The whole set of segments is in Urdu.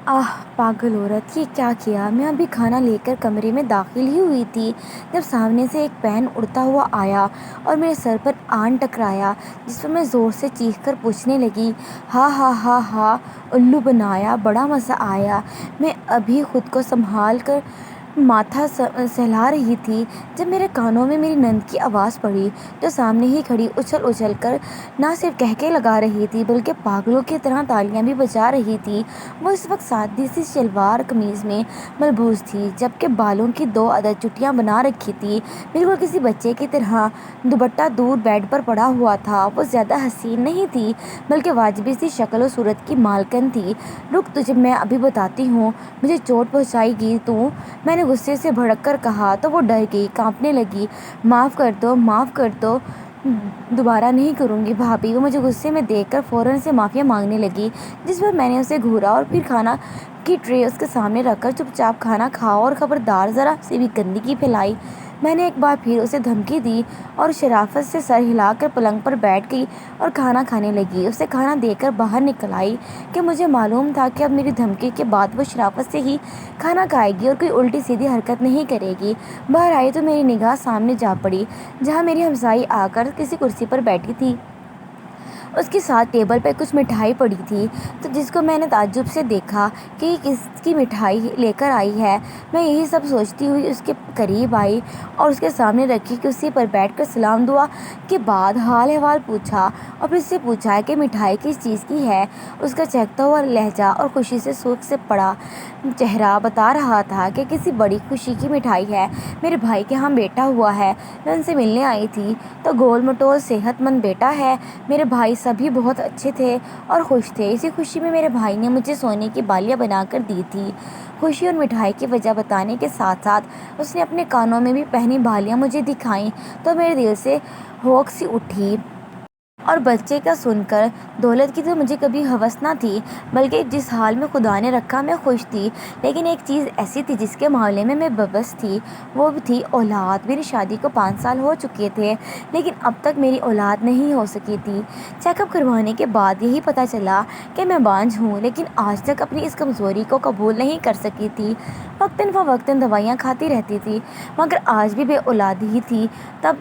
آہ پاگل عورت، یہ کیا کیا؟ میں ابھی کھانا لے کر کمرے میں داخل ہی ہوئی تھی جب سامنے سے ایک پین اڑتا ہوا آیا اور میرے سر پر آن ٹکرایا، جس پر میں زور سے چیخ کر پوچھنے لگی، ہاں ہاں ہاں ہاں الو بنایا، بڑا مزہ آیا۔ میں ابھی خود کو سنبھال کر ماتھا سہلا رہی تھی جب میرے کانوں میں میری نند کی آواز پڑی، جو سامنے ہی کھڑی اچھل اچھل کر نہ صرف قہقہے لگا رہی تھی بلکہ پاگلوں کی طرح تالیاں بھی بجا رہی تھی۔ وہ اس وقت سادی سی شلوار قمیض میں ملبوس تھی، جبکہ بالوں کی 2 عدد چٹیاں بنا رکھی تھی، بالکل کسی بچے کی طرح۔ دوپٹہ دور بیڈ پر پڑا ہوا تھا۔ وہ زیادہ حسین نہیں تھی بلکہ واجبی سی شکل و صورت کی مالکن تھی۔ رک، تجھے میں ابھی بتاتی ہوں، مجھے چوٹ پہنچائے گی تو؟ میں نے غصے سے بھڑک کر کہا تو وہ ڈر گئی، کانپنے لگی۔ معاف کر دو، معاف کر دو، دوبارہ نہیں کروں گی بھابھی۔ وہ مجھے غصے میں دیکھ کر فوراً سے معافیاں مانگنے لگی، جس پر میں نے اسے گھورا اور پھر کھانا کی ٹرے اس کے سامنے رکھ کر چپ چاپ کھانا کھاؤ اور خبردار ذرا سی بھی گندگی پھیلائی۔ میں نے ایک بار پھر اسے دھمکی دی اور شرافت سے سر ہلا کر پلنگ پر بیٹھ گئی اور کھانا کھانے لگی۔ اسے کھانا دے کر باہر نکل آئی کہ مجھے معلوم تھا کہ اب میری دھمکی کے بعد وہ شرافت سے ہی کھانا کھائے گی اور کوئی الٹی سیدھی حرکت نہیں کرے گی۔ باہر آئی تو میری نگاہ سامنے جا پڑی، جہاں میری ہمسائی آ کر کسی کرسی پر بیٹھی تھی۔ اس کے ساتھ ٹیبل پر کچھ مٹھائی پڑی تھی، تو جس کو میں نے تعجب سے دیکھا کہ یہ کس کی مٹھائی لے کر آئی ہے۔ میں یہی سب سوچتی ہوئی اس کے قریب آئی اور اس کے سامنے رکھی کرسی پر بیٹھ کر سلام دعا کے بعد حال احوال پوچھا اور پھر اس سے پوچھا کہ مٹھائی کس چیز کی ہے۔ اس کا چہکتا ہوا لہجہ اور خوشی سے سرخ سے پڑا چہرہ بتا رہا تھا کہ کسی بڑی خوشی کی مٹھائی ہے۔ میرے بھائی کے ہاں بیٹا ہوا ہے، میں ان سے ملنے آئی تھی، تو گول مٹول صحت مند بیٹا ہے۔ میرے بھائی سبھی بہت اچھے تھے اور خوش تھے۔ اسی خوشی میں میرے بھائی نے مجھے سونے کی بالیاں بنا کر دی تھی۔ خوشی اور مٹھائی کی وجہ بتانے کے ساتھ ساتھ اس نے اپنے کانوں میں بھی پہنی بالیاں مجھے دکھائیں تو میرے دل سے ہوک سی اٹھی۔ اور بچے کا سن کر دولت کی تو مجھے کبھی ہوس نہ تھی، بلکہ جس حال میں خدا نے رکھا میں خوش تھی۔ لیکن ایک چیز ایسی تھی جس کے معاملے میں بےبس تھی، وہ تھی اولاد۔ میری شادی کو 5 سال ہو چکے تھے، لیکن اب تک میری اولاد نہیں ہو سکی تھی۔ چیک اپ کروانے کے بعد یہی پتہ چلا کہ میں بانجھ ہوں، لیکن آج تک اپنی اس کمزوری کو قبول نہیں کر سکی تھی۔ وقتاً فوقتاً دوائیاں کھاتی رہتی تھی، مگر آج بھی بے اولاد ہی تھی۔ تب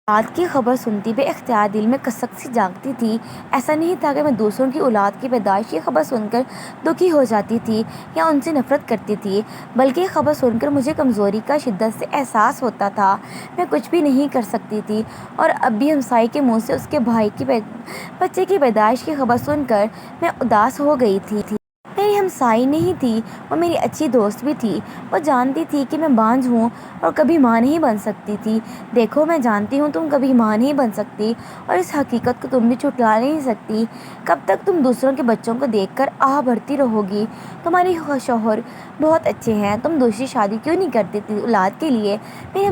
اولاد کی خبر سنتی بے اختیار دل میں کسک سی جاگتی تھی۔ ایسا نہیں تھا کہ میں دوسروں کی اولاد کی پیدائش کی خبر سن کر دکھی ہو جاتی تھی یا ان سے نفرت کرتی تھی، بلکہ یہ خبر سن کر مجھے کمزوری کا شدت سے احساس ہوتا تھا۔ میں کچھ بھی نہیں کر سکتی تھی، اور اب بھی ہمسائی کے منہ سے اس کے بھائی کی بچے کی پیدائش کی خبر سن کر میں اداس ہو گئی تھی۔ میری ہمسائی نہیں تھی، وہ میری اچھی دوست بھی تھی۔ وہ جانتی تھی کہ میں بانجھ ہوں اور کبھی ماں نہیں بن سکتی تھی۔ دیکھو، میں جانتی ہوں تم کبھی ماں نہیں بن سکتی، اور اس حقیقت کو تم بھی جھٹلا نہیں سکتی۔ کب تک تم دوسروں کے بچوں کو دیکھ کر آہ بھرتی رہو گی؟ تمہارے شوہر بہت اچھے ہیں، تم دوسری شادی کیوں نہیں کرتی تھی اولاد کے لیے؟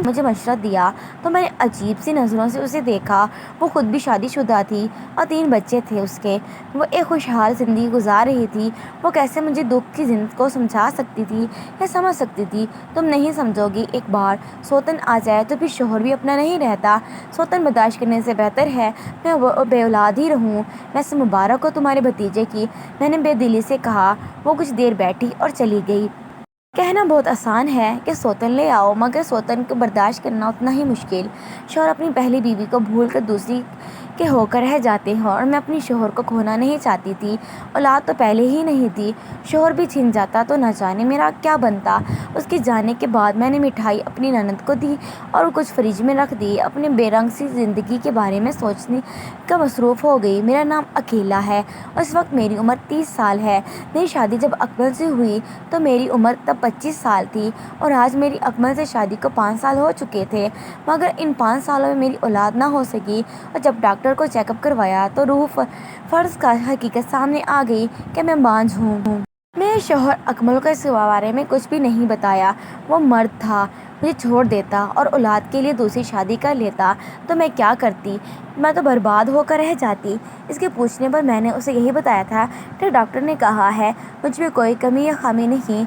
مجھے مشورہ دیا تو میں نے عجیب سی نظروں سے اسے دیکھا۔ وہ خود بھی شادی شدہ تھی اور 3 بچے تھے اس کے۔ وہ ایک خوشحال زندگی گزار رہی تھی۔ وہ کیسے مجھے دکھ کی زندگی کو سمجھا سکتی تھی یا سمجھ سکتی تھی؟ تم نہیں سمجھو گی۔ ایک بار سوتن آ جائے تو پھر شوہر بھی اپنا نہیں رہتا۔ سوتن برداشت کرنے سے بہتر ہے میں بے اولاد ہی رہوں۔ ویسے مبارک ہو تمہارے بھتیجے کی، میں نے بے دلی سے کہا۔ وہ کچھ دیر بیٹھی اور چلی گئی۔ کہنا بہت آسان ہے کہ سوتن لے آؤ، مگر سوتن کو برداشت کرنا اتنا ہی مشکل۔ شوہر اپنی پہلی بیوی کو بھول کر دوسری کے ہو کر رہ جاتے ہیں، اور میں اپنی شوہر کو کھونا نہیں چاہتی تھی۔ اولاد تو پہلے ہی نہیں تھی، شوہر بھی چھن جاتا تو نہ جانے میرا کیا بنتا۔ اس کے جانے کے بعد میں نے مٹھائی اپنی نند کو دی اور کچھ فریج میں رکھ دی۔ اپنے بے رنگ سی زندگی کے بارے میں سوچنے کا مصروف ہو گئی۔ میرا نام اکیلا ہے اور اس وقت میری عمر 30 سال ہے۔ میری شادی جب اکمل سے ہوئی تو میری عمر تب 25 سال تھی، اور آج میری اکمل سے شادی کو 5 سال ہو چکے تھے، مگر ان 5 سالوں میں میری اولاد نہ ہو سکی۔ اور جب ڈاکٹر کو چیک اپ کروایا تو روح فرض کا حقیقت سامنے آ گئی کہ میں بانجھ ہوں۔ میرے شوہر اکمل کو اس بارے میں کچھ بھی نہیں بتایا۔ وہ مرد تھا، مجھے چھوڑ دیتا اور اولاد کے لیے دوسری شادی کر لیتا تو میں کیا کرتی؟ میں تو برباد ہو کر رہ جاتی۔ اس کے پوچھنے پر میں نے اسے یہی بتایا تھا کہ ڈاکٹر نے کہا ہے مجھ میں کوئی کمی یا خامی نہیں،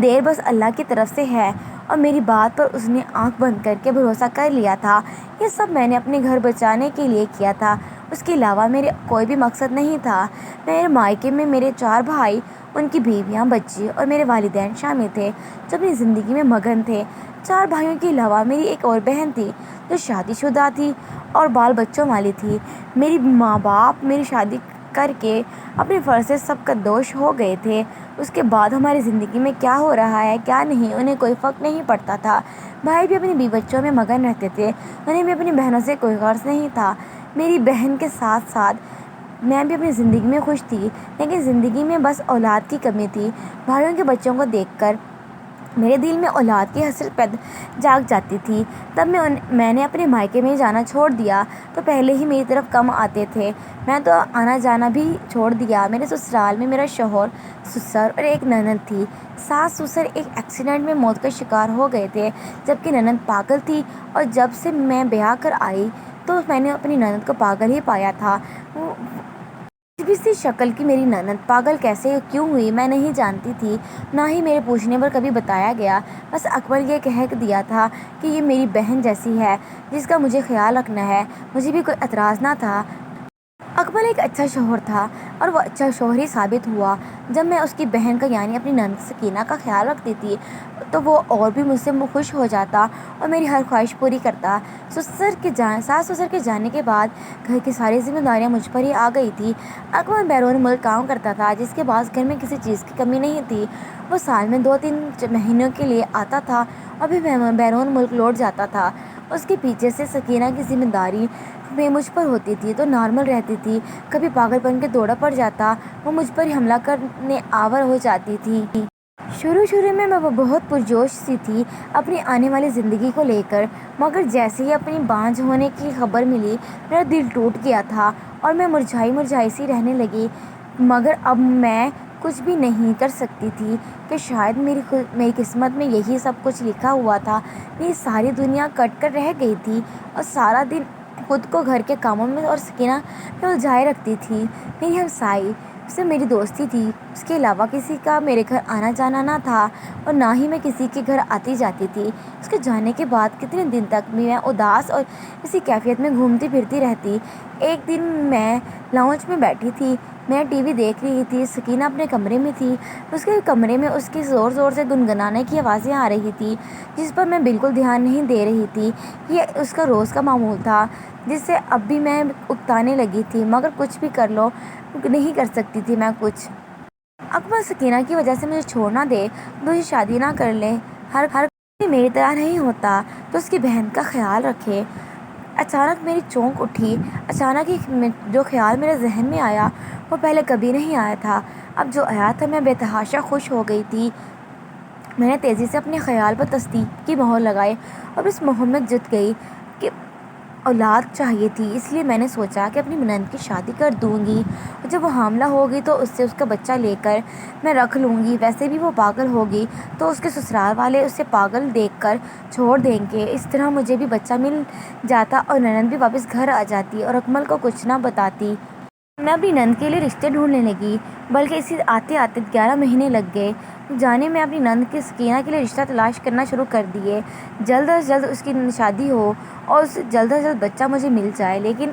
دیر بس اللہ کی طرف سے ہے، اور میری بات پر اس نے آنکھ بند کر کے بھروسہ کر لیا تھا۔ یہ سب میں نے اپنے گھر بچانے کے لیے کیا تھا۔ اس کے علاوہ میرے کوئی بھی مقصد نہیں تھا۔ میرے مائکے میں میرے 4 بھائی، ان کی بیویاں، بچے اور میرے والدین شامل تھے جو اپنی زندگی میں مگن تھے۔ 4 بھائیوں کے علاوہ میری ایک اور بہن تھی جو شادی شدہ تھی اور بال بچوں والی تھی۔ میری ماں باپ میری شادی کر کے اپنے فرض سے سبکدوش ہو گئے تھے۔ اس کے بعد ہماری زندگی میں کیا ہو رہا ہے کیا نہیں انہیں کوئی فرق نہیں پڑتا تھا۔ بھائی بھی اپنی بیوی بچوں میں مگن رہتے تھے، انہیں بھی اپنی بہنوں سے کوئی غرض نہیں تھا۔ میری بہن کے ساتھ ساتھ میں بھی اپنی زندگی میں خوش تھی، لیکن زندگی میں بس اولاد کی کمی تھی۔ بھائیوں کے بچوں کو دیکھ کر میرے دل میں اولاد کی حسرت جاگ جاتی تھی۔ تب میں نے اپنے مائکے میں جانا چھوڑ دیا تو پہلے ہی میری طرف کم آتے تھے، میں تو آنا جانا بھی چھوڑ دیا۔ میرے سسرال میں میرا شوہر، سسر اور ایک نند تھی۔ ساس سسر ایک ایکسیڈنٹ میں موت کا شکار ہو گئے تھے، جبکہ نند پاگل تھی، اور جب سے میں بیاہ کر آئی تو میں نے اپنی نند کو پاگل ہی پایا تھا۔ عجیب سی شکل کی میری نند پاگل کیسے کیوں ہوئی میں نہیں جانتی تھی، نہ ہی میرے پوچھنے پر کبھی بتایا گیا۔ بس اکمل یہ کہہ دیا تھا کہ یہ میری بہن جیسی ہے جس کا مجھے خیال رکھنا ہے۔ مجھے بھی کوئی اعتراض نہ تھا۔ اکمل ایک اچھا شوہر تھا اور وہ اچھا شوہر ہی ثابت ہوا۔ جب میں اس کی بہن کا یعنی اپنی نند سکینہ کا خیال رکھتی تھی تو وہ اور بھی مجھ سے خوش ہو جاتا اور میری ہر خواہش پوری کرتا۔ ساس سسر کے جانے کے بعد گھر کی ساری ذمہ داریاں مجھ پر ہی آ گئی تھی۔ اکمل بیرون ملک کام کرتا تھا، جس کے پاس گھر میں کسی چیز کی کمی نہیں تھی۔ وہ سال میں 2-3 مہینوں کے لیے آتا تھا اور پھر بیرون ملک لوٹ جاتا تھا۔ اس کے پیچھے سے سکینہ کی ذمہ داری میں مجھ پر ہوتی تھی تو نارمل رہتی تھی۔ کبھی پاگل بن کے دوڑا پڑ جاتا، وہ مجھ پر حملہ کرنے آور ہو جاتی تھی۔ شروع میں بہت پرجوش سی تھی اپنی آنے والی زندگی کو لے کر، مگر جیسے ہی اپنی بانجھ ہونے کی خبر ملی میرا دل ٹوٹ گیا تھا اور میں مرجھائی سی رہنے لگی۔ مگر اب میں کچھ بھی نہیں کر سکتی تھی کہ شاید میری قسمت میں یہی سب کچھ لکھا ہوا تھا۔ میری ساری دنیا کٹ کر رہ گئی تھی اور سارا دن خود کو گھر کے کاموں میں اور سکینہ میں الجھائے رکھتی تھی۔ میری ہمسائی سے میری دوستی تھی، اس کے علاوہ کسی کا میرے گھر آنا جانا نہ تھا اور نہ ہی میں کسی کے گھر آتی جاتی تھی۔ اس کے جانے کے بعد کتنے دن تک میں اداس اور اسی کیفیت میں گھومتی پھرتی رہتی۔ ایک دن میں لاؤنج میں بیٹھی تھی، میں ٹی وی دیکھ رہی تھی، سکینہ اپنے کمرے میں تھی۔ اس کے کمرے میں اس کی زور زور سے گنگنانے کی آوازیں آ رہی تھی جس پر میں بالکل دھیان نہیں دے رہی تھی۔ یہ اس کا روز کا معمول تھا جس سے اب بھی میں اکتانے لگی تھی، مگر کچھ بھی کر لو نہیں کر سکتی تھی میں کچھ۔ اکمل سکینہ کی وجہ سے مجھے چھوڑ نہ دے، دوسری شادی نہ کر لے، ہر کوئی میری طرح نہیں ہوتا تو اس کی بہن کا خیال رکھے۔ اچانک میری چونک اٹھی، اچانک ہی جو خیال میرے ذہن میں آیا وہ پہلے کبھی نہیں آیا تھا۔ اب جو آیا تھا میں بے تحاشا خوش ہو گئی تھی۔ میں نے تیزی سے اپنے خیال پر تصدیق کی مہر لگائی اور اس مہم میں جت گئی کہ اولاد چاہیے تھی، اس لیے میں نے سوچا کہ اپنی نند کی شادی کر دوں گی اور جب وہ حاملہ ہوگی تو اس سے اس کا بچہ لے کر میں رکھ لوں گی۔ ویسے بھی وہ پاگل ہوگی تو اس کے سسرال والے اسے پاگل دیکھ کر چھوڑ دیں گے، اس طرح مجھے بھی بچہ مل جاتا اور نند بھی واپس گھر آ جاتی اور اکمل کو کچھ نہ بتاتی۔ میں اپنی نند کے لیے رشتے ڈھونڈنے لگی، بلکہ اسی آتے آتے 11 مہینے لگ گئے جانے میں اپنی نند کی سکینہ کے لیے رشتہ تلاش کرنا شروع کر دیے۔ جلد از جلد اس کی شادی ہو اور اس سے جلد از جلد بچہ مجھے مل جائے، لیکن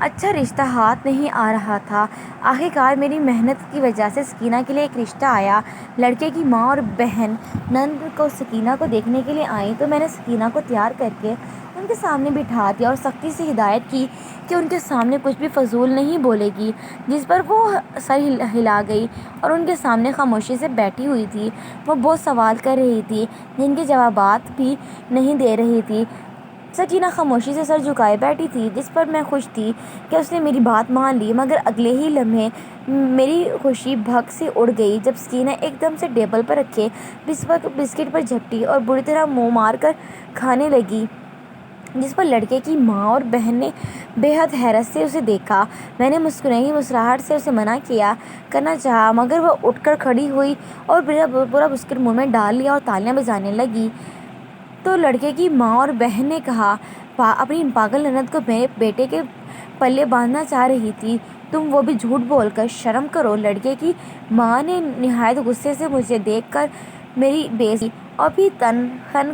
اچھا رشتہ ہاتھ نہیں آ رہا تھا۔ آخرکار میری محنت کی وجہ سے سکینہ کے لیے ایک رشتہ آیا۔ لڑکے کی ماں اور بہن نند کو سکینہ کو دیکھنے کے لیے آئیں تو میں نے سکینہ کو تیار کر کے ان کے سامنے بٹھا دیا اور سختی سے ہدایت کی کہ ان کے سامنے کچھ بھی فضول نہیں بولے گی، جس پر وہ سر ہلا گئی اور ان کے سامنے خاموشی سے بیٹھی ہوئی تھی۔ وہ بہت سوال کر رہی تھی جن کے جوابات بھی نہیں دے رہی تھی۔ سکینہ خاموشی سے سر جھکائے بیٹھی تھی، جس پر میں خوش تھی کہ اس نے میری بات مان لی، مگر اگلے ہی لمحے میری خوشی بھگ سے اڑ گئی جب سکینہ ایک دم سے ٹیبل پر رکھے بسکٹ پر جھپٹی اور بری طرح منہ مار کر کھانے لگی، جس پر لڑکے کی ماں اور بہن نے بے حد حیرت سے اسے دیکھا۔ میں نے مسکراہٹ سے اسے منع کرنا چاہا، مگر وہ اٹھ کر کھڑی ہوئی اور پورا بسکٹ منہ میں ڈال لیا اور تالیاں بجانے لگی۔ تو لڑکے کی ماں اور بہن نے کہا، اپنی پاگل نند کو میرے بیٹے کے پلے باندھنا چاہ رہی تھی تم، وہ بھی جھوٹ بول کر، شرم کرو۔ لڑکے کی ماں نے نہایت غصے سے مجھے دیکھ کر میری بے عزتی اور بھی تن خن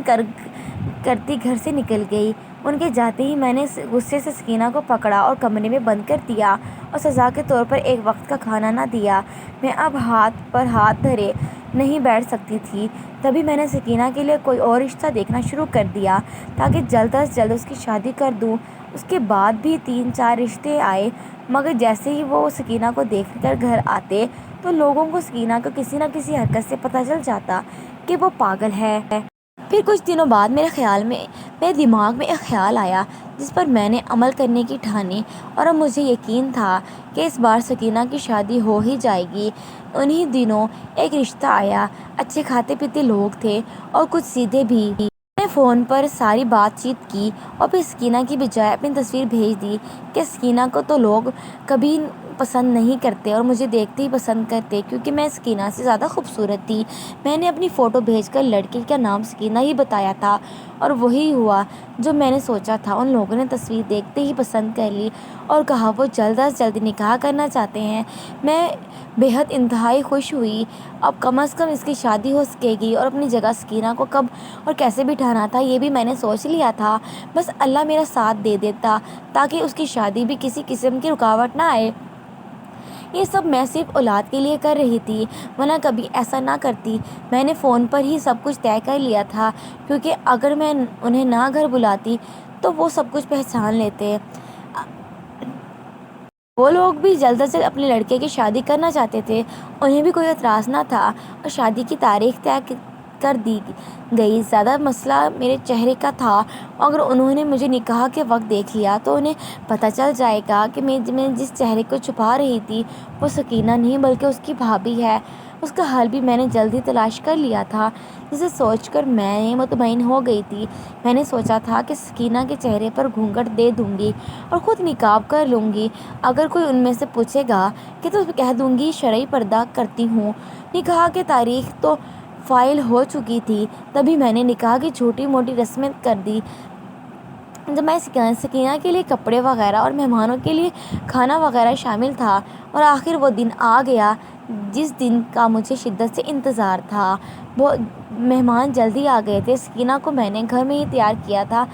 کرتی گھر سے نکل گئی۔ ان کے جاتے ہی میں نے غصے سے سکینہ کو پکڑا اور کمرے میں بند کر دیا اور سزا کے طور پر ایک وقت کا کھانا نہ دیا۔ میں اب ہاتھ پر ہاتھ دھرے نہیں بیٹھ سکتی تھی۔ تبھی میں نے سکینہ کے لیے کوئی اور رشتہ دیکھنا شروع کر دیا تاکہ جلد از جلد اس کی شادی کر دوں۔ اس کے بعد بھی 3-4 رشتے آئے، مگر جیسے ہی وہ سکینہ کو دیکھ کر گھر آتے تو لوگوں کو سکینہ کو کسی نہ کسی حرکت سے پتہ چل جاتا کہ وہ پاگل ہے۔ پھر کچھ دنوں بعد میرے دماغ میں ایک خیال آیا جس پر میں نے عمل کرنے کی ٹھانی، اور اب مجھے یقین تھا کہ اس بار سکینہ کی شادی ہو ہی جائے گی۔ انہی دنوں ایک رشتہ آیا۔ اچھے کھاتے پیتے لوگ تھے اور کچھ سیدھے بھی۔ میں نے فون پر ساری بات چیت کی اور پھر سکینہ کی بجائے اپنی تصویر بھیج دی کہ سکینہ کو تو لوگ کبھی پسند نہیں کرتے اور مجھے دیکھتے ہی پسند کرتے کیونکہ میں سکینہ سے زیادہ خوبصورت تھی۔ میں نے اپنی فوٹو بھیج کر لڑکی کا نام سکینہ ہی بتایا تھا، اور وہی ہوا جو میں نے سوچا تھا۔ ان لوگوں نے تصویر دیکھتے ہی پسند کر لی اور کہا وہ جلد از جلد نکاح کرنا چاہتے ہیں۔ میں بے حد انتہائی خوش ہوئی۔ اب کم از کم اس کی شادی ہو سکے گی، اور اپنی جگہ سکینہ کو کب اور کیسے بٹھانا تھا یہ بھی میں نے سوچ لیا تھا۔ بس اللہ میرا ساتھ دے دیتا تاکہ اس کی شادی بھی کسی قسم کی رکاوٹ نہ آئے۔ یہ سب میں صرف اولاد کے لیے کر رہی تھی، ورنہ کبھی ایسا نہ کرتی۔ میں نے فون پر ہی سب کچھ طے کر لیا تھا، کیونکہ اگر میں انہیں نہ گھر بلاتی تو وہ سب کچھ پہچان لیتے۔ وہ لوگ بھی جلد از جلد اپنے لڑکے کی شادی کرنا چاہتے تھے، انہیں بھی کوئی اعتراض نہ تھا، اور شادی کی تاریخ طے کر دی گئی۔ زیادہ مسئلہ میرے چہرے کا تھا۔ اگر انہوں نے مجھے نکاح کے وقت دیکھ لیا تو انہیں پتہ چل جائے گا کہ میں جس چہرے کو چھپا رہی تھی وہ سکینہ نہیں بلکہ اس کی بھابھی ہے۔ اس کا حل بھی میں نے جلد ہی تلاش کر لیا تھا، جسے سوچ کر میں مطمئن ہو گئی تھی۔ میں نے سوچا تھا کہ سکینہ کے چہرے پر گھونگھٹ دے دوں گی اور خود نقاب کر لوں گی۔ اگر کوئی ان میں سے پوچھے گا کہ تو کہہ دوں گی شرعی پردہ کرتی ہوں۔ نکاح کی تاریخ تو فائل ہو چکی تھی، تبھی میں نے نکاح کی چھوٹی موٹی رسمیں کر دی۔ جب میں سکینہ کے لیے کپڑے وغیرہ اور مہمانوں کے لیے کھانا وغیرہ شامل تھا، اور آخر وہ دن آ گیا جس دن کا مجھے شدت سے انتظار تھا۔ وہ مہمان جلدی آ گئے تھے۔ سکینہ کو میں نے گھر میں ہی تیار کیا تھا،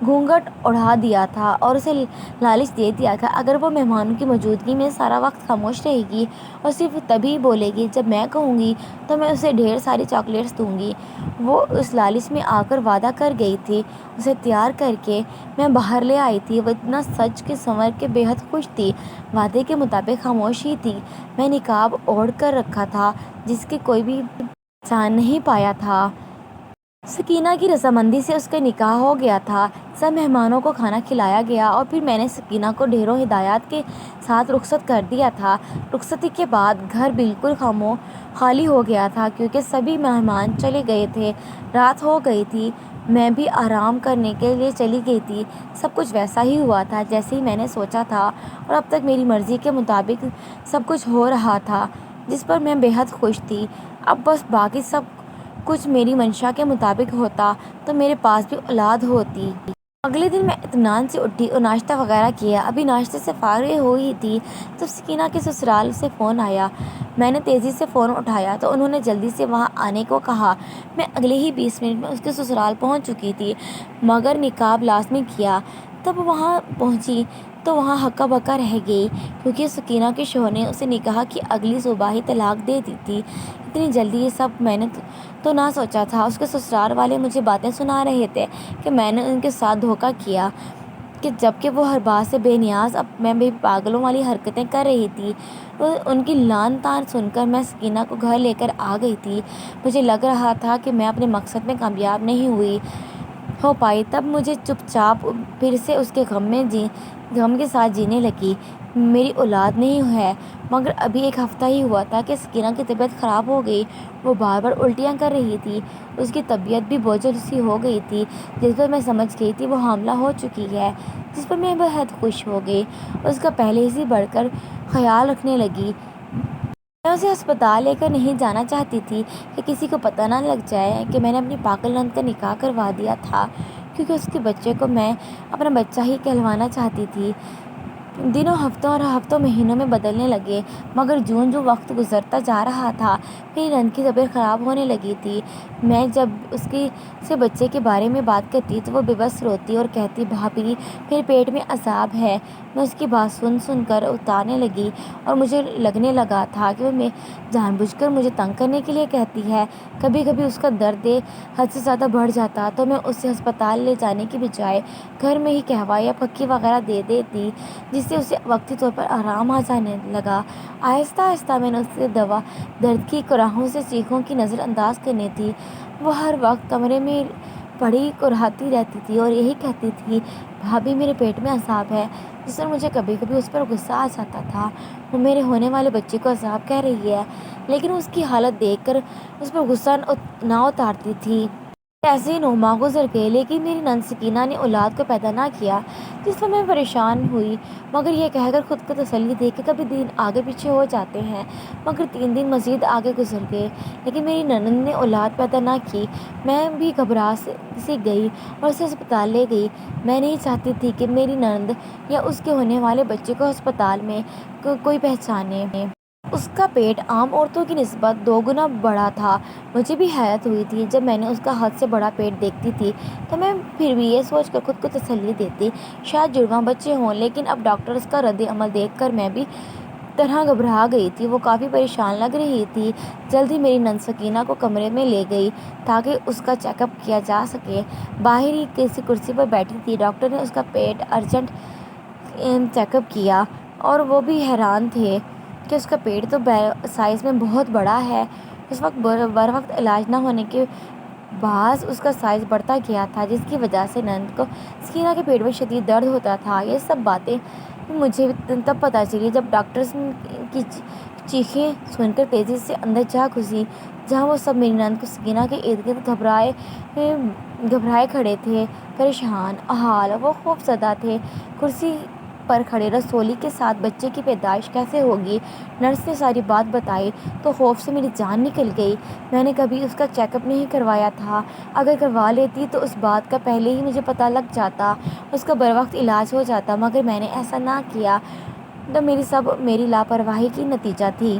گھونگھٹ اڑا دیا تھا اور اسے لالچ دے دیا تھا اگر وہ مہمانوں کی موجودگی میں سارا وقت خاموش رہے گی اور صرف تبھی بولے گی جب میں کہوں گی تو میں اسے ڈھیر ساری چاکلیٹس دوں گی۔ وہ اس لالچ میں آ کر وعدہ کر گئی تھی۔ اسے تیار کر کے میں باہر لے آئی تھی۔ وہ اتنا سج کے سنور کے بے حد خوش تھی۔ وعدے کے مطابق خاموش ہی تھی۔ میں نقاب اوڑھ کر رکھا تھا جس کے کوئی بھی پہچان نہیں پایا تھا۔ سکینہ کی رضامندی سے اس کا نکاح ہو گیا تھا۔ سب مہمانوں کو کھانا کھلایا گیا اور پھر میں نے سکینہ کو ڈھیروں ہدایات کے ساتھ رخصت کر دیا تھا۔ رخصتی کے بعد گھر بالکل خالی ہو گیا تھا کیونکہ سبھی مہمان چلے گئے تھے۔ رات ہو گئی تھی، میں بھی آرام کرنے کے لیے چلی گئی تھی۔ سب کچھ ویسا ہی ہوا تھا جیسے ہی میں نے سوچا تھا، اور اب تک میری مرضی کے مطابق سب کچھ ہو رہا تھا جس پر میں بے حد خوش تھی۔ اب بس باقی سب کچھ میری منشا کے مطابق ہوتا تو میرے پاس بھی اولاد ہوتی۔ اگلے دن میں اطمینان سے اٹھی اور ناشتہ وغیرہ کیا۔ ابھی ناشتے سے فارغ ہوئی تھی جب سکینہ کے سسرال سے فون آیا۔ میں نے تیزی سے فون اٹھایا تو انہوں نے جلدی سے وہاں آنے کو کہا۔ میں اگلے ہی 20 منٹ میں اس کے سسرال پہنچ چکی تھی، مگر نقاب لازمی کیا۔ تب وہاں پہنچی تو وہاں ہکا بکا رہ گئی کیونکہ سکینہ کے شوہر نے اسے نکاح کی اگلی صبح ہی طلاق دے دی تھی۔ اتنی جلدی یہ سب میں نے تو نہ سوچا تھا۔ اس کے سسرال والے مجھے باتیں سنا رہے تھے کہ میں نے ان کے ساتھ دھوکہ کیا، کہ جبکہ وہ ہر بات سے بے نیاز اب میں بھی پاگلوں والی حرکتیں کر رہی تھی۔ ان کی لعن طعن سن کر میں سکینہ کو گھر لے کر آ گئی تھی۔ مجھے لگ رہا تھا کہ میں اپنے مقصد میں کامیاب نہیں ہو پائی۔ تب مجھے چپ چاپ پھر سے اس کے غم کے ساتھ جینے لگی۔ میری اولاد نہیں ہے، مگر ابھی ایک ہفتہ ہی ہوا تھا کہ سکینہ کی طبیعت خراب ہو گئی۔ وہ بار بار الٹیاں کر رہی تھی۔ اس کی طبیعت بھی بوجھل سی ہو گئی تھی، جس پر میں سمجھ گئی تھی وہ حاملہ ہو چکی ہے، جس پر میں بے حد خوش ہو گئی۔ اس کا پہلے سے بڑھ کر خیال رکھنے لگی۔ میں اسے ہسپتال لے کر نہیں جانا چاہتی تھی کہ کسی کو پتہ نہ لگ جائے کہ میں نے اپنی پاگل نند کا نکاح کروا دیا تھا، کیونکہ اس کے بچے کو میں اپنا بچہ ہی کہلوانا چاہتی تھی۔ دنوں ہفتوں اور ہفتوں مہینوں میں بدلنے لگے، مگر جون جو وقت گزرتا جا رہا تھا میری نند کی طبیعت خراب ہونے لگی تھی۔ میں جب اس کی سے بچے کے بارے میں بات کرتی تو وہ بے بس روتی اور کہتی، بھابھی میرے پیٹ میں عذاب ہے۔ میں اس کی بات سن سن کر اتارنے لگی اور مجھے لگنے لگا تھا کہ وہ جان بوجھ کر مجھے تنگ کرنے کے لیے کہتی ہے۔ کبھی کبھی اس کا درد حد سے زیادہ بڑھ جاتا تو میں اسے ہسپتال لے جانے کی بجائے گھر میں ہی قہوہ یا پھکی وغیرہ دے دیتی، جس سے اسے وقتی طور پر آرام آ جانے لگا۔ آہستہ آہستہ میں نے اسے دوا درد کی کراہوں سے چیخوں کی نظر انداز کرنی تھی۔ وہ ہر وقت کمرے میں پڑی کراہتی رہتی تھی اور یہی کہتی تھی، بھابھی میرے پیٹ میں عذاب ہے، جس پر مجھے کبھی کبھی اس پر غصہ آ جاتا تھا۔ وہ میرے ہونے والے بچے کو عذاب کہہ رہی ہے، لیکن اس کی حالت دیکھ کر اس پر غصہ نہ اتارتی تھی۔ ایسے ہی 9 ماہ گزر گئے، لیکن میری نند سکینہ نے اولاد کو پیدا نہ کیا، جس پر میں پریشان ہوئی، مگر یہ کہہ کر خود کو تسلی دے کہ کبھی دن آگے پیچھے ہو جاتے ہیں۔ مگر 3 دن مزید آگے گزر گئے، لیکن میری نند نے اولاد پیدا نہ کی۔ میں بھی گھبرا سی گئی اور اسے ہسپتال لے گئی۔ میں نہیں چاہتی تھی کہ میری نند یا اس کے ہونے والے بچے کو ہسپتال میں کوئی پہچانے۔ اس کا پیٹ عام عورتوں کی نسبت 2 گنا بڑا تھا۔ مجھے بھی حیرت ہوئی تھی جب میں نے اس کا حد سے بڑا پیٹ دیکھتی تھی، تو میں پھر بھی یہ سوچ کر خود کو تسلی دیتی، شاید جڑواں بچے ہوں۔ لیکن اب ڈاکٹرز کا رد عمل دیکھ کر میں بھی طرح گھبرا گئی تھی۔ وہ کافی پریشان لگ رہی تھی۔ جلد ہی میری نند سکینہ کو کمرے میں لے گئی تاکہ اس کا چیک اپ کیا جا سکے۔ باہر ہی کسی کرسی پر بیٹھی تھی، ڈاکٹر نے اس کا پیٹ ارجنٹ چیک اپ کیا اور وہ بھی حیران تھے کہ اس کا پیٹ تو سائز میں بہت بڑا ہے۔ اس وقت بر وقت علاج نہ ہونے کے باعث اس کا سائز بڑھتا گیا تھا، جس کی وجہ سے نند کو سکینہ کے پیٹ میں شدید درد ہوتا تھا۔ یہ سب باتیں مجھے تب پتہ چلی جب ڈاکٹرز کی چیخیں سن کر تیزی سے اندر جا گھسی، جہاں وہ سب میری نند کو سکینہ کے ارد گرد گھبرائے کھڑے تھے، پریشان حال۔ وہ خوف زدہ تھے۔ کرسی پر کھڑے رسولی کے ساتھ بچے کی پیدائش کیسے ہوگی؟ نرس نے ساری بات بتائی تو خوف سے میری جان نکل گئی۔ میں نے کبھی اس کا چیک اپ نہیں کروایا تھا، اگر کروا لیتی تو اس بات کا پہلے ہی مجھے پتہ لگ جاتا، اس کا بر وقت علاج ہو جاتا، مگر میں نے ایسا نہ کیا تو میری لاپرواہی کی نتیجہ تھی۔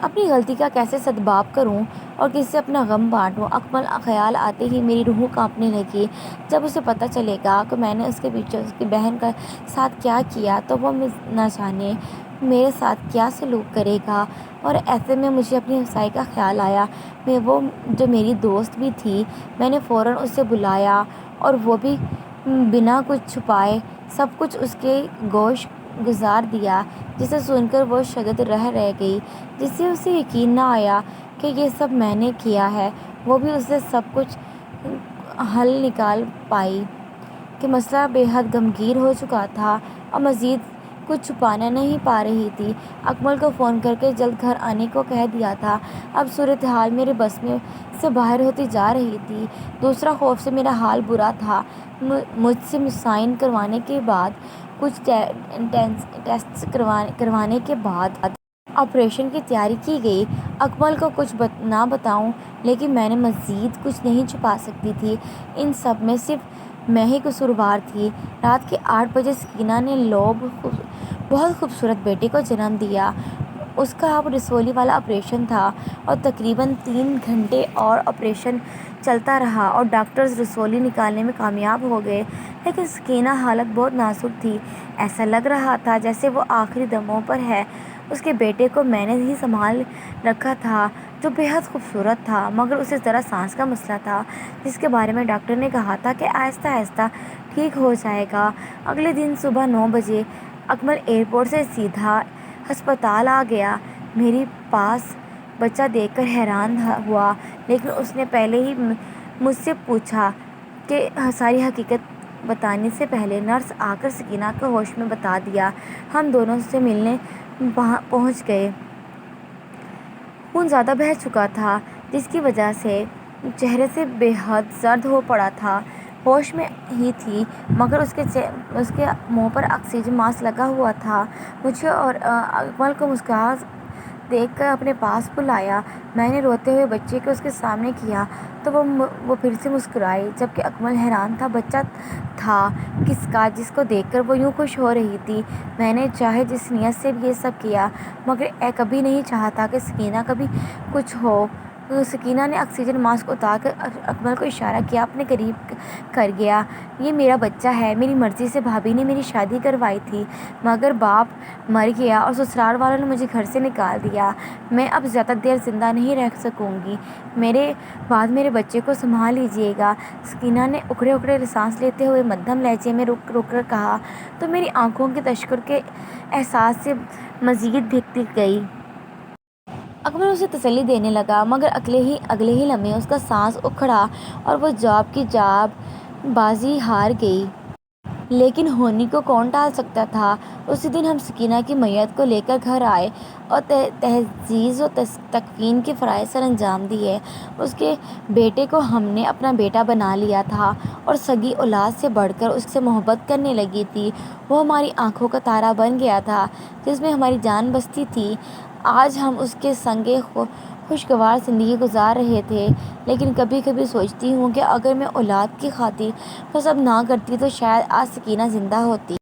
اپنی غلطی کا کیسے سدباب کروں اور کس سے اپنا غم بانٹوں؟ اکمل خیال آتے ہی میری روح کانپنے لگی۔ جب اسے پتہ چلے گا کہ میں نے اس کے پیچھے اس کی بہن کے ساتھ کیا کیا تو وہ نہ جانے میرے ساتھ کیا سلوک کرے گا۔ اور ایسے میں مجھے اپنی صفائی کا خیال آیا۔ وہ جو میری دوست بھی تھی، میں نے فوراً اسے بلایا اور وہ بھی بنا کچھ چھپائے سب کچھ اس کے گوش گزار دیا، جسے سن کر وہ شدید رہ گئی، جس سے اسے یقین نہ آیا کہ یہ سب میں نے کیا ہے۔ وہ بھی اسے سب کچھ حل نکال پائی کہ مسئلہ بے حد گمگیر ہو چکا تھا اور مزید کچھ چھپانا نہیں پا رہی تھی۔ اکمل کو فون کر کے جلد گھر آنے کو کہہ دیا تھا۔ اب صورتحال میرے بس میں سے باہر ہوتی جا رہی تھی۔ دوسرا خوف سے میرا حال برا تھا۔ مجھ سے سائن کروانے کے بعد کچھ ٹیسٹ کروانے کے بعد آپریشن کی تیاری کی گئی۔ اکمل کو کچھ نہ بتاؤں، لیکن میں نے مزید کچھ نہیں چھپا سکتی تھی۔ ان سب میں صرف میں ہی قصوروار تھی۔ رات کے 8 بجے سکینہ نے بہت خوبصورت بیٹے کو جنم دیا۔ اس کا اب رسولی والا آپریشن تھا اور تقریباً 3 گھنٹے اور آپریشن چلتا رہا اور ڈاکٹرز رسولی نکالنے میں کامیاب ہو گئے، لیکن سکینہ حالت بہت نازک تھی۔ ایسا لگ رہا تھا جیسے وہ آخری دموں پر ہے۔ اس کے بیٹے کو میں نے ہی سنبھال رکھا تھا، جو بے حد خوبصورت تھا، مگر اسے ذرا سانس کا مسئلہ تھا، جس کے بارے میں ڈاکٹر نے کہا تھا کہ آہستہ آہستہ ٹھیک ہو جائے گا۔ اگلے دن صبح 9 بجے اکمل ایئرپورٹ سے سیدھا ہسپتال آ گیا۔ میرے پاس بچہ دیکھ کر حیران ہوا، لیکن اس نے پہلے ہی مجھ سے پوچھا کہ ساری حقیقت بتانے سے پہلے نرس آ کر سکینہ کو ہوش میں بتا دیا۔ ہم دونوں سے ملنے پہنچ گئے۔ خون زیادہ بہہ چکا تھا، جس کی وجہ سے چہرے سے بے حد زرد ہو پڑا تھا۔ ہوش میں ہی تھی، مگر اس کے منہ پر آکسیجن ماسک لگا ہوا تھا۔ مجھے اور اکمل کو دیکھ کر اپنے پاس بلایا۔ میں نے روتے ہوئے بچے کو اس کے سامنے کیا تو وہ پھر سے مسکرائی، جبکہ اکمل حیران تھا بچہ تھا کس کا جس کو دیکھ کر وہ یوں خوش ہو رہی تھی۔ میں نے چاہے جس نیت سے بھی یہ سب کیا، مگر کبھی نہیں چاہا تھا کہ سکینہ کبھی کچھ ہو۔ سکینہ نے آکسیجن ماسک اتار کر اکمل کو اشارہ کیا، اپنے قریب کر گیا۔ یہ میرا بچہ ہے، میری مرضی سے بھابھی نے میری شادی کروائی تھی، مگر باپ مر گیا اور سسرال والوں نے مجھے گھر سے نکال دیا۔ میں اب زیادہ دیر زندہ نہیں رہ سکوں گی، میرے بعد میرے بچے کو سنبھال لیجیے گا۔ سکینہ نے اکھڑے اکھڑے سانس لیتے ہوئے مدھم لہجے میں رک رک کر کہا، تو میری آنکھوں کے تشکر کے احساس سے مزید بھیگتی گئی۔ اکمل اسے تسلی دینے لگا، مگر اگلے ہی لمحے اس کا سانس اکھڑا اور وہ جواب کی جاب بازی ہار گئی۔ لیکن ہونی کو کون ٹال سکتا تھا؟ اسی دن ہم سکینہ کی میت کو لے کر گھر آئے اور تجہیز و تکفین کے فرائض سر انجام دیے۔ اس کے بیٹے کو ہم نے اپنا بیٹا بنا لیا تھا اور سگی اولاد سے بڑھ کر اس سے محبت کرنے لگی تھی۔ وہ ہماری آنکھوں کا تارا بن گیا تھا جس میں ہماری جان بستی تھی۔ آج ہم اس کے سنگ خوشگوار زندگی گزار رہے تھے، لیکن کبھی کبھی سوچتی ہوں کہ اگر میں اولاد کی خاطر وہ سب نہ کرتی تو شاید آج سکینہ زندہ ہوتی۔